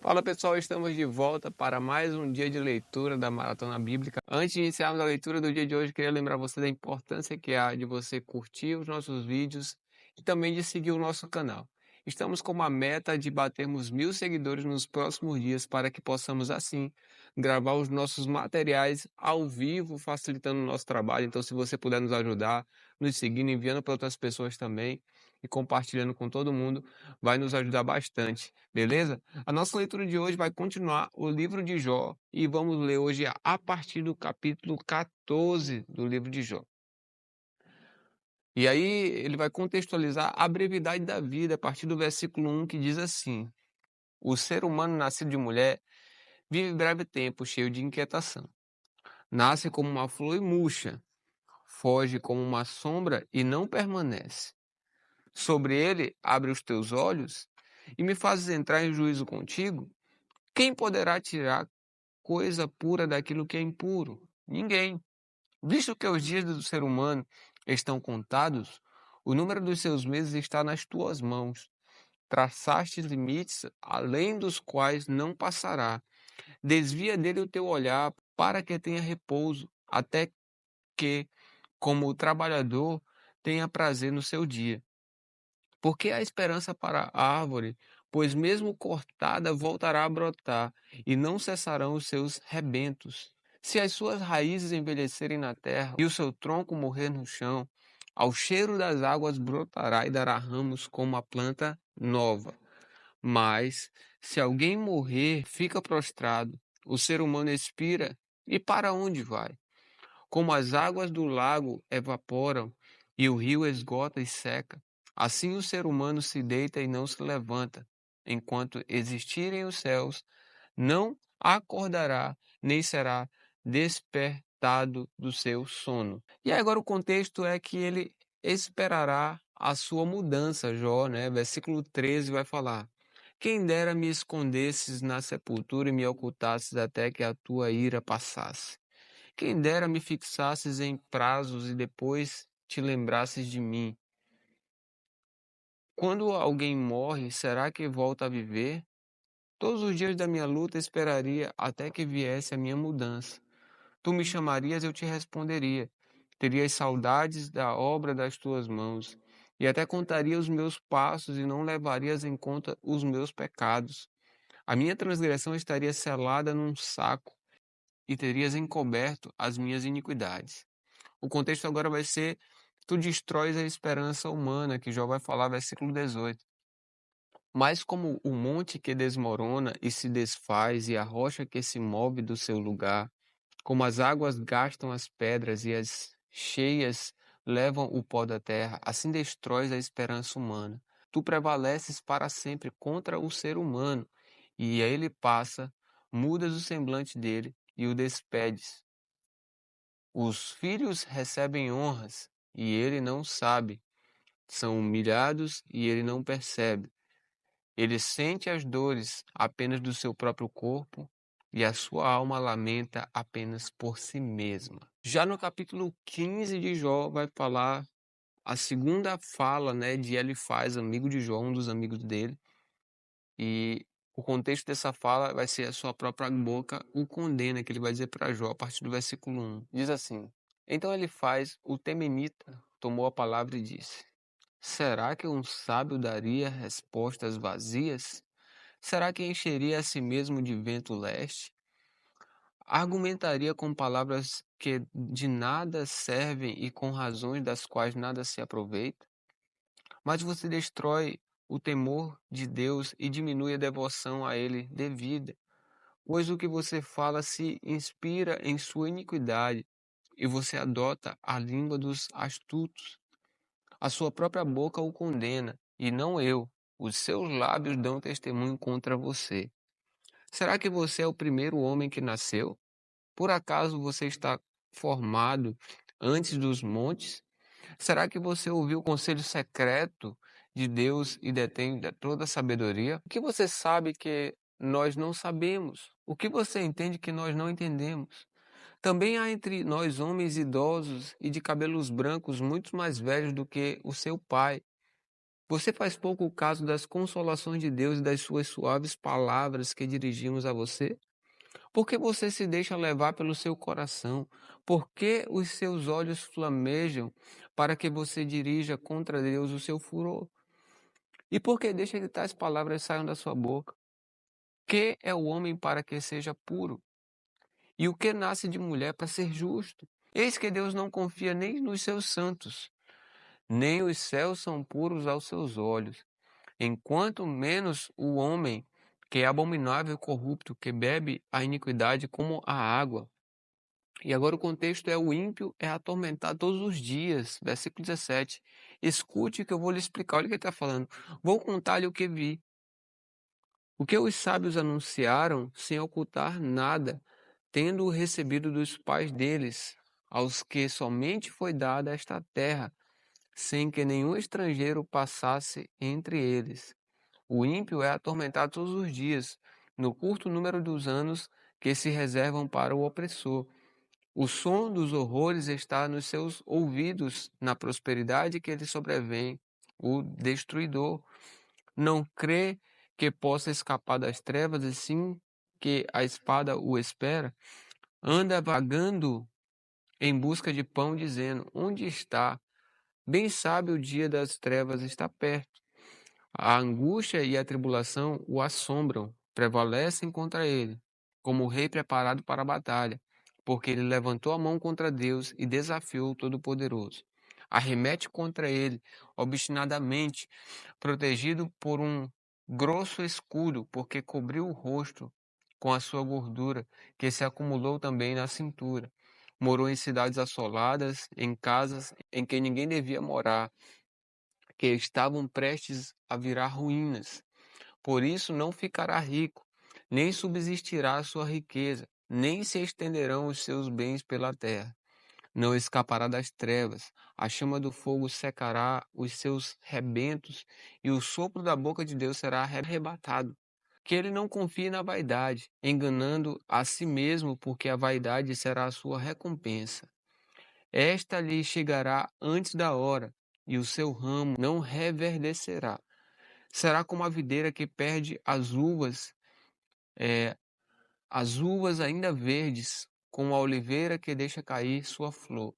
Fala pessoal, estamos de volta para mais um dia de leitura da Maratona Bíblica. Antes de iniciarmos a leitura do dia de hoje, queria lembrar você da importância que há de você curtir os nossos vídeos e também de seguir o nosso canal. Estamos com uma meta de batermos 1.000 seguidores nos próximos dias para que possamos assim gravar os nossos materiais ao vivo, facilitando o nosso trabalho. Então, se você puder nos ajudar, nos seguindo, enviando para outras pessoas também e compartilhando com todo mundo, vai nos ajudar bastante, beleza? A nossa leitura de hoje vai continuar o livro de Jó e vamos ler hoje a partir do capítulo 14 do livro de Jó. E aí ele vai contextualizar a brevidade da vida a partir do versículo 1 que diz assim: o ser humano nascido de mulher vive breve tempo cheio de inquietação. Nasce como uma flor e murcha, foge como uma sombra e não permanece. Sobre ele abre os teus olhos e me fazes entrar em juízo contigo. Quem poderá tirar coisa pura daquilo que é impuro? Ninguém. Visto que os dias do ser humano estão contados, o número dos seus meses está nas tuas mãos. Traçaste limites além dos quais não passará. Desvia dele o teu olhar para que tenha repouso, até que, como o trabalhador, tenha prazer no seu dia. Porque há esperança para a árvore, pois mesmo cortada voltará a brotar, e não cessarão os seus rebentos. Se as suas raízes envelhecerem na terra e o seu tronco morrer no chão, ao cheiro das águas brotará e dará ramos como a planta nova. Mas, se alguém morrer, fica prostrado, o ser humano expira, e para onde vai? Como as águas do lago evaporam e o rio esgota e seca, assim o ser humano se deita e não se levanta. Enquanto existirem os céus, não acordará, nem será despertado do seu sono. E agora o contexto é que ele esperará a sua mudança, Jó, né? Versículo 13 vai falar: quem dera me escondesses na sepultura e me ocultasses até que a tua ira passasse. Quem dera me fixasses em prazos e depois te lembrasses de mim. Quando alguém morre, será que volta a viver? Todos os dias da minha luta esperaria até que viesse a minha mudança. Tu me chamarias, eu te responderia. Terias saudades da obra das tuas mãos, e até contaria os meus passos e não levarias em conta os meus pecados. A minha transgressão estaria selada num saco, e terias encoberto as minhas iniquidades. O contexto agora vai ser: tu destróis a esperança humana, que Jó vai falar, versículo 18. Mas como o monte que desmorona e se desfaz, e a rocha que se move do seu lugar, como as águas gastam as pedras e as cheias levam o pó da terra, assim destróis a esperança humana. Tu prevaleces para sempre contra o ser humano, e a ele passa, mudas o semblante dele e o despedes. Os filhos recebem honras, e ele não sabe. São humilhados, e ele não percebe. Ele sente as dores apenas do seu próprio corpo, e a sua alma lamenta apenas por si mesma. Já no capítulo 15 de Jó vai falar a segunda fala, né, de Elifaz, amigo de Jó, um dos amigos dele, e o contexto dessa fala vai ser: a sua própria boca o condena, que ele vai dizer para Jó a partir do versículo 1. Diz assim: então Elifaz, o temenita, tomou a palavra e disse: será que um sábio daria respostas vazias? Será que encheria a si mesmo de vento leste? Argumentaria com palavras que de nada servem e com razões das quais nada se aproveita? Mas você destrói o temor de Deus e diminui a devoção a Ele devida, pois o que você fala se inspira em sua iniquidade e você adota a língua dos astutos. A sua própria boca o condena, e não eu. Os seus lábios dão testemunho contra você. Será que você é o primeiro homem que nasceu? Por acaso você está formado antes dos montes? Será que você ouviu o conselho secreto de Deus e detém toda a sabedoria? O que você sabe que nós não sabemos? O que você entende que nós não entendemos? Também há entre nós homens idosos e de cabelos brancos muito mais velhos do que o seu pai. Você faz pouco caso das consolações de Deus e das suas suaves palavras que dirigimos a você? Por que você se deixa levar pelo seu coração? Por que os seus olhos flamejam para que você dirija contra Deus o seu furor? E por que deixa que tais palavras saiam da sua boca? Que é o homem para que seja puro? E o que nasce de mulher para ser justo? Eis que Deus não confia nem nos seus santos, nem os céus são puros aos seus olhos. Enquanto menos o homem, que é abominável e corrupto, que bebe a iniquidade como a água. E agora o contexto é: o ímpio é atormentado todos os dias. Versículo 17. Escute o que eu vou lhe explicar. Olha o que ele está falando. Vou contar-lhe o que vi. O que os sábios anunciaram sem ocultar nada, tendo recebido dos pais deles, aos que somente foi dada esta terra, sem que nenhum estrangeiro passasse entre eles. O ímpio é atormentado todos os dias, no curto número dos anos que se reservam para o opressor. O som dos horrores está nos seus ouvidos, na prosperidade que lhe sobrevém. O destruidor não crê que possa escapar das trevas, e sim que a espada o espera. Anda vagando em busca de pão, dizendo: onde está? Bem sabe o dia das trevas está perto. A angústia e a tribulação o assombram, prevalecem contra ele, como o rei preparado para a batalha, porque ele levantou a mão contra Deus e desafiou o Todo-Poderoso. Arremete contra ele, obstinadamente, protegido por um grosso escudo, porque cobriu o rosto com a sua gordura, que se acumulou também na cintura. Morou em cidades assoladas, em casas em que ninguém devia morar, que estavam prestes a virar ruínas. Por isso não ficará rico, nem subsistirá a sua riqueza, nem se estenderão os seus bens pela terra. Não escapará das trevas, a chama do fogo secará os seus rebentos, e o sopro da boca de Deus será arrebatado. Que ele não confie na vaidade, enganando a si mesmo, porque a vaidade será a sua recompensa. Esta lhe chegará antes da hora, e o seu ramo não reverdecerá. Será como a videira que perde as uvas ainda verdes, como a oliveira que deixa cair sua flor.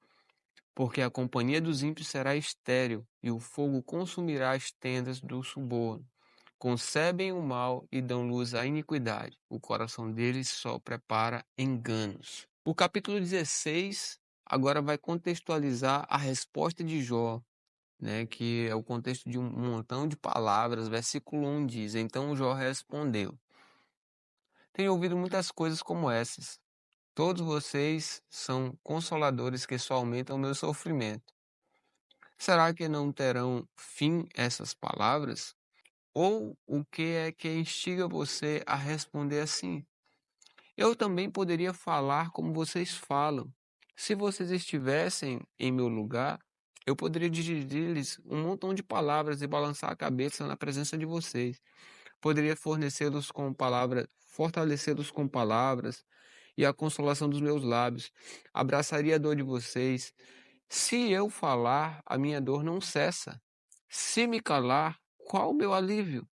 Porque a companhia dos ímpios será estéril, e o fogo consumirá as tendas do suborno. Concebem o mal e dão luz à iniquidade. O coração deles só prepara enganos. O capítulo 16 agora vai contextualizar a resposta de Jó, né, que é o contexto de um montão de palavras. Versículo 1 diz: Então Jó respondeu: Tenho ouvido muitas coisas como essas. Todos vocês são consoladores que só aumentam o meu sofrimento. Será que não terão fim essas palavras? Ou o que é que instiga você a responder assim? Eu também poderia falar como vocês falam. Se vocês estivessem em meu lugar, eu poderia dirigir-lhes um montão de palavras e balançar a cabeça na presença de vocês. Poderia fornecê-los com palavras, fortalecê-los com palavras e a consolação dos meus lábios. Abraçaria a dor de vocês. Se eu falar, a minha dor não cessa. Se me calar, qual o meu alívio?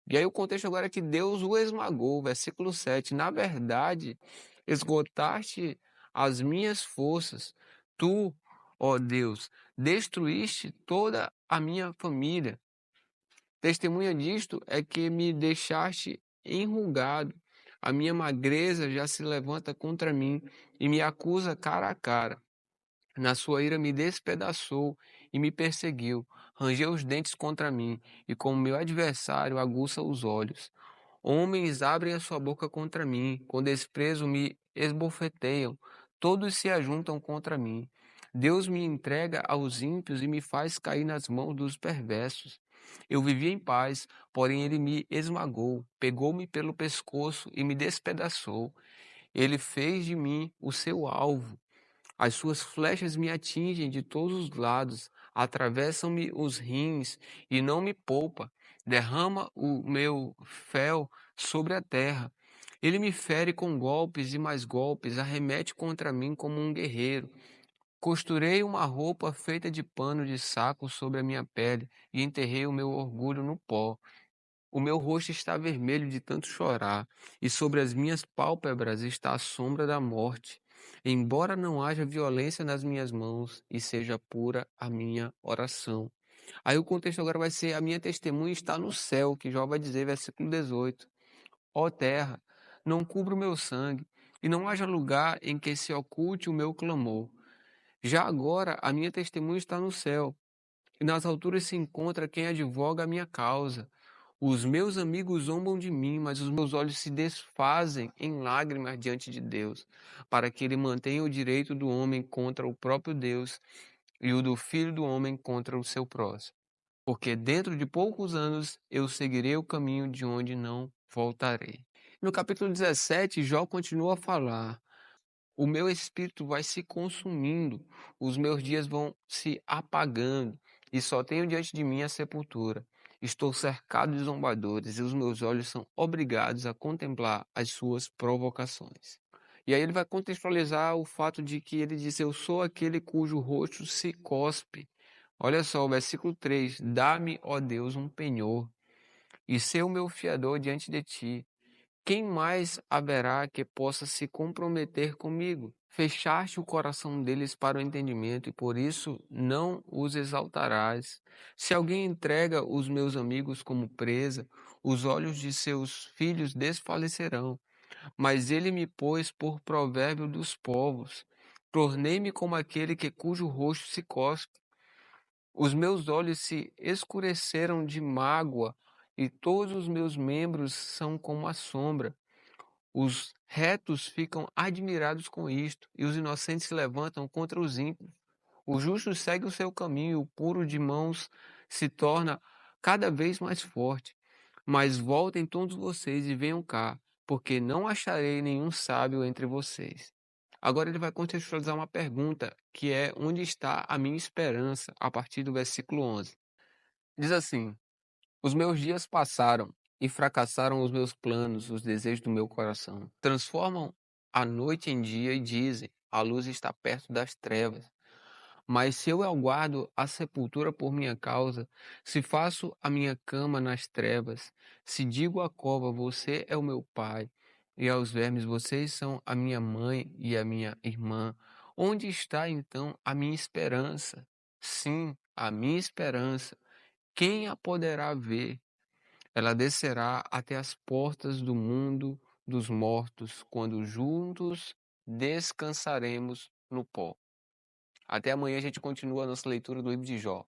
E aí o contexto agora é que Deus o esmagou, versículo 7. Na verdade, esgotaste as minhas forças. Tu, ó Deus, destruíste toda a minha família. Testemunha disto é que me deixaste enrugado. A minha magreza já se levanta contra mim e me acusa cara a cara. Na sua ira me despedaçou e me perseguiu. Rangeu os dentes contra mim e, como meu adversário, aguça os olhos. Homens abrem a sua boca contra mim, com desprezo me esbofeteiam, todos se ajuntam contra mim. Deus me entrega aos ímpios e me faz cair nas mãos dos perversos. Eu vivia em paz, porém ele me esmagou, pegou-me pelo pescoço e me despedaçou. Ele fez de mim o seu alvo. As suas flechas me atingem de todos os lados, atravessam-me os rins e não me poupa. Derrama o meu fel sobre a terra. Ele me fere com golpes e mais golpes, arremete contra mim como um guerreiro. Costurei uma roupa feita de pano de saco sobre a minha pele e enterrei o meu orgulho no pó. O meu rosto está vermelho de tanto chorar, e sobre as minhas pálpebras está a sombra da morte. Embora não haja violência nas minhas mãos e seja pura a minha oração. Aí o contexto agora vai ser: a minha testemunha está no céu, que Jó vai dizer, versículo 18. Ó terra, não cubra o meu sangue, e não haja lugar em que se oculte o meu clamor. Já agora a minha testemunha está no céu, e nas alturas se encontra quem advoga a minha causa. Os meus amigos zombam de mim, mas os meus olhos se desfazem em lágrimas diante de Deus, para que ele mantenha o direito do homem contra o próprio Deus e o do filho do homem contra o seu próximo. Porque dentro de poucos anos eu seguirei o caminho de onde não voltarei. No capítulo 17, Jó continua a falar: o meu espírito vai se consumindo, os meus dias vão se apagando, e só tenho diante de mim a sepultura. Estou cercado de zombadores, e os meus olhos são obrigados a contemplar as suas provocações. E aí ele vai contextualizar o fato de que ele diz: eu sou aquele cujo rosto se cospe. Olha só, o versículo 3: dá-me, ó Deus, um penhor, e ser o meu fiador diante de ti. Quem mais haverá que possa se comprometer comigo? Fechaste o coração deles para o entendimento, e por isso não os exaltarás. Se alguém entrega os meus amigos como presa, os olhos de seus filhos desfalecerão. Mas ele me pôs por provérbio dos povos. Tornei-me como aquele cujo rosto se cospe. Os meus olhos se escureceram de mágoa, e todos os meus membros são como a sombra. Os retos ficam admirados com isto, e os inocentes se levantam contra os ímpios. O justo segue o seu caminho, e o puro de mãos se torna cada vez mais forte. Mas voltem todos vocês e venham cá, porque não acharei nenhum sábio entre vocês. Agora ele vai contextualizar uma pergunta, que é: onde está a minha esperança? A partir do versículo 11. Diz assim: os meus dias passaram e fracassaram os meus planos, os desejos do meu coração. Transformam a noite em dia e dizem: a luz está perto das trevas. Mas se eu aguardo a sepultura por minha causa, se faço a minha cama nas trevas, se digo à cova: você é o meu pai, e aos vermes: vocês são a minha mãe e a minha irmã, onde está então a minha esperança? Sim, a minha esperança. Quem a poderá ver? Ela descerá até as portas do mundo dos mortos, quando juntos descansaremos no pó. Até amanhã a gente continua a nossa leitura do livro de Jó.